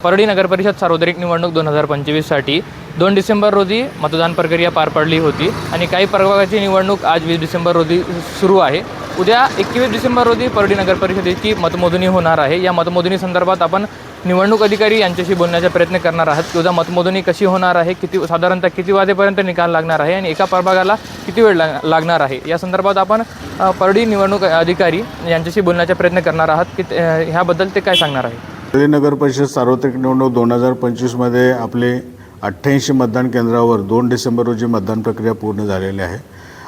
परळी नगरपरिषद सार्वत्रिक निवडणूक 2025साठी 2 डिसेंबर रोजी मतदान प्रक्रिया पार पडली होती आणि काही प्रभागाची निवडणूक आज 20 डिसेंबर रोजी सुरू आहे। उद्या 21 डिसेंबर रोजी परळी नगरपरिषदेची मतमोजणी होणार आहे। या मतमोजणी संदर्भात आपण निवडणूक अधिकारी यांच्याशी बोलण्याचा प्रयत्न करणार आहात की उद्या मतमोजणी कशी होणार आहे, साधारणतः किती वाजेपर्यंत निकाल लागणार आहे आणि एका प्रभागाला किती वेळ लागणार आहे, या संदर्भात आपण परळी निवडणूक अधिकारी यांच्याशी बोलण्याचा प्रयत्न करणार आहात की ह्याबद्दल ते काय सांगणार आहे। परळी नगर परिषद सार्वत्रिक निवडणूक 2025मध्ये आपले 88 मतदान केंद्रावर 2 डिसेंबर रोजी मतदान प्रक्रिया पूर्ण झालेली आहे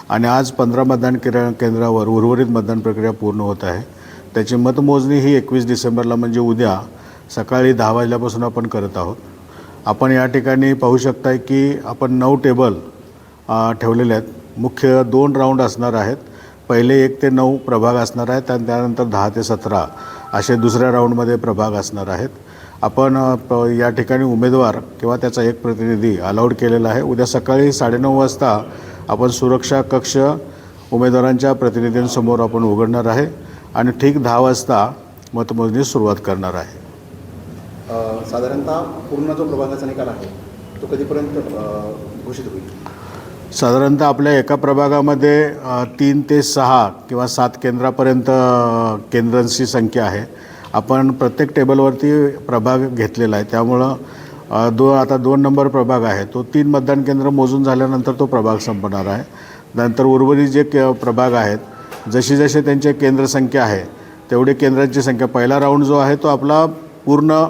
आणि आज 15 मतदान केंद्रावर उर्वरित मतदान प्रक्रिया पूर्ण होत आहे। त्याची मतमोजणी ही 21 डिसेंबरला म्हणजे उद्या सकाळी 10 वाजल्यापासून आपण करत आहोत। आपण या ठिकाणी पाहू शकता की आपण 9 टेबल ठेवलेले आहेत। मुख्य 2 राऊंड असणार आहेत। पहिले 1 ते 9 प्रभाग असणार आहेत आणि त्यानंतर 10 ते 17 असे दुसऱ्या राऊंडमध्ये प्रभाग असणार आहेत। आपण या ठिकाणी उमेदवार किंवा त्याचा एक प्रतिनिधी अलाउड केलेला आहे। उद्या सकाळी 9:30 वाजता आपण सुरक्षा कक्ष उमेदवारांच्या प्रतिनिधींसमोर आपण उघडणार आहे आणि ठीक 10 वाजता मतमोजणी सुरुवात करणार आहे। साधारणतः पूर्ण जो प्रभागाचा निकाल आहे तो कधीपर्यंत घोषित होईल? साधारणतः आपल्या एका प्रभागामध्ये 3 ते 6 किंवा 7 केंद्रापर्यंत केंद्रांची संख्या आहे। आपण प्रत्येक टेबलवरती प्रभाग घेतलेला आहे, त्यामुळं आता 2 नंबर प्रभाग आहे तो 3 मतदान केंद्र मोजून झाल्यानंतर तो प्रभाग संपणार आहे। नंतर उर्वरित जे प्रभाग आहेत जशी जशी त्यांची केंद्र संख्या आहे तेवढी केंद्रांची संख्या, पहिला राऊंड जो आहे तो आपला पूर्ण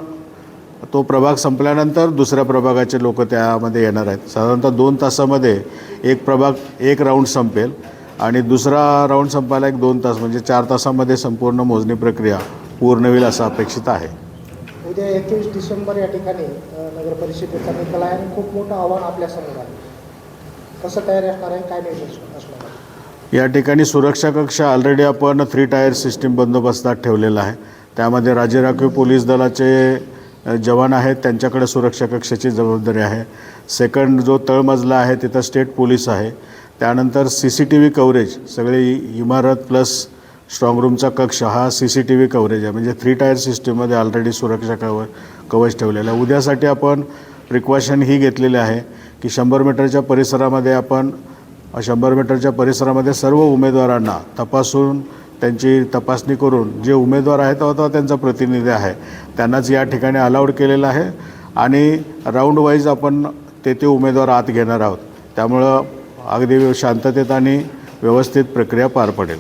तो प्रभाग संपल्यानंतर दुसऱ्या प्रभागाचे लोक त्यामध्ये येणार आहेत। साधारणतः 2 तासामध्ये एक राऊंड संपेल आणि दुसरा राऊंड संपायला 2 तास म्हणजे 4 तासामध्ये संपूर्ण मोजणी प्रक्रिया पूर्ण होईल असं अपेक्षित आहे। उद्या 21 डिसेंबर या ठिकाणी नगर परिषदेचा निकाल आहे आणि खूप मोठं आव्हान आपल्यासमोर आहे। कसं तयारी असणार आहे, काय नाही असणार आहे? या ठिकाणी सुरक्षा कक्ष ऑलरेडी आपण 3 टायर सिस्टीम बंदोबस्तात ठेवलेला आहे। त्यामध्ये राज्य राखीव पोलीस दलाचे जवान आहेत, त्यांच्याकडे सुरक्षा कक्षाची जबाबदारी आहे। सेकंड जो तळमजला आहे तिथं स्टेट पोलीस आहे। त्यानंतर CCTV कव्हरेज, सगळी इमारत प्लस स्ट्रॉंग रूमचा कक्ष हा CCTV कव्हरेज आहे। म्हणजे 3 टायर सिस्टीममध्ये ऑलरेडी सुरक्षा कवच ठेवलेलं आहे। उद्यासाठी आपण प्रिकॉशन ही घेतलेली आहे की 100 मीटरच्या परिसरामध्ये सर्व उमेदवारांना तपासून त्यांची तपासणी करून जे उमेदवार आहेत अथवा त्यांचा प्रतिनिधी आहे त्यांनाच या ठिकाणी अलाउड केलेलं आहे आणि राऊंड वाईज आपण ते उमेदवार आत घेणार आहोत। त्यामुळं अगदी शांततेत आणि व्यवस्थित प्रक्रिया पार पडेल।